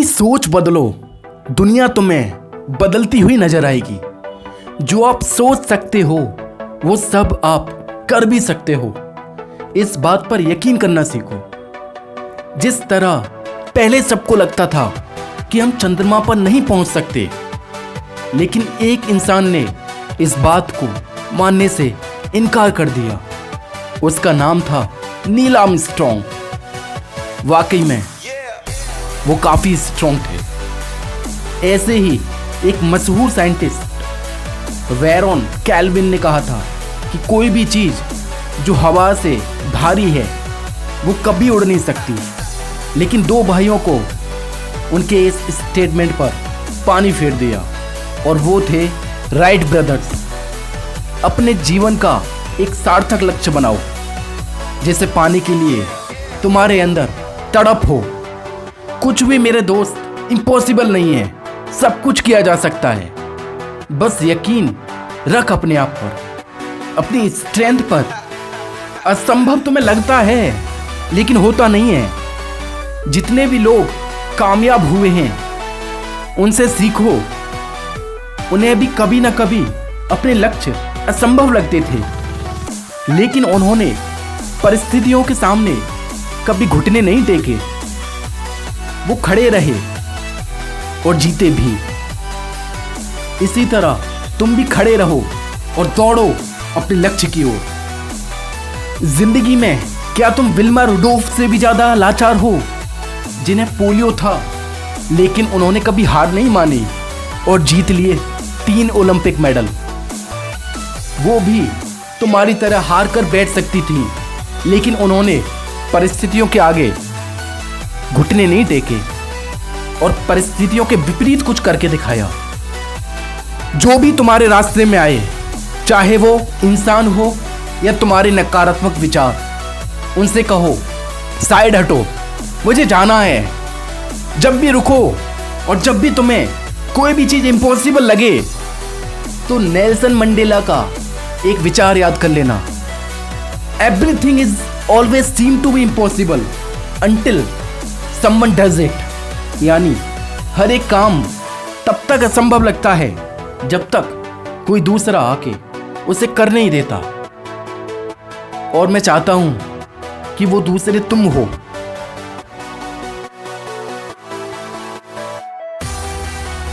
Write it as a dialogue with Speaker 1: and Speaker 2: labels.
Speaker 1: अपनी सोच बदलो, दुनिया तुम्हें बदलती हुई नजर आएगी। जो आप सोच सकते हो वो सब आप कर भी सकते हो। इस बात पर यकीन करना सीखो। जिस तरह पहले सबको लगता था कि हम चंद्रमा पर नहीं पहुंच सकते, लेकिन एक इंसान ने इस बात को मानने से इनकार कर दिया। उसका नाम था नील आर्मस्ट्रॉन्ग। वाकई में वो काफी स्ट्रॉन्ग थे। ऐसे ही एक मशहूर साइंटिस्ट वैरॉन कैल्विन ने कहा था कि कोई भी चीज जो हवा से भारी है वो कभी उड़ नहीं सकती। लेकिन दो भाइयों को उनके इस स्टेटमेंट पर पानी फेर दिया, और वो थे राइट ब्रदर्स। अपने जीवन का एक सार्थक लक्ष्य बनाओ, जिसे पाने के लिए तुम्हारे अंदर तड़प हो। कुछ भी मेरे दोस्त इम्पॉसिबल नहीं है, सब कुछ किया जा सकता है। बस यकीन रख अपने आप पर, अपनी स्ट्रेंथ पर। असंभव तुम्हें लगता है लेकिन होता नहीं है। जितने भी लोग कामयाब हुए हैं उनसे सीखो। उन्हें भी कभी ना कभी अपने लक्ष्य असंभव लगते थे, लेकिन उन्होंने परिस्थितियों के सामने कभी घुटने नहीं टेके। वो खड़े रहे और जीते भी। इसी तरह तुम भी खड़े रहो और दौड़ो अपने लक्ष्य की ओर। जिंदगी में क्या तुम विल्मा रुडोल्फ से भी ज्यादा लाचार हो, जिन्हें पोलियो था लेकिन उन्होंने कभी हार नहीं मानी और जीत लिए 3 ओलंपिक मेडल। वो भी तुम्हारी तरह हार कर बैठ सकती थी, लेकिन उन्होंने परिस्थितियों के आगे घुटने नहीं टेके और परिस्थितियों के विपरीत कुछ करके दिखाया। जो भी तुम्हारे रास्ते में आए, चाहे वो इंसान हो या तुम्हारे नकारात्मक विचार, उनसे कहो साइड हटो, मुझे जाना है। जब भी रुको और जब भी तुम्हें कोई भी चीज इम्पॉसिबल लगे, तो नेल्सन मंडेला का एक विचार याद कर लेना। Everything is always seem to be impossible until someone does it. यानी हर एक काम तब तक असंभव लगता है जब तक कोई दूसरा आके उसे कर नहीं देता। और मैं चाहता हूं कि वो दूसरे तुम हो।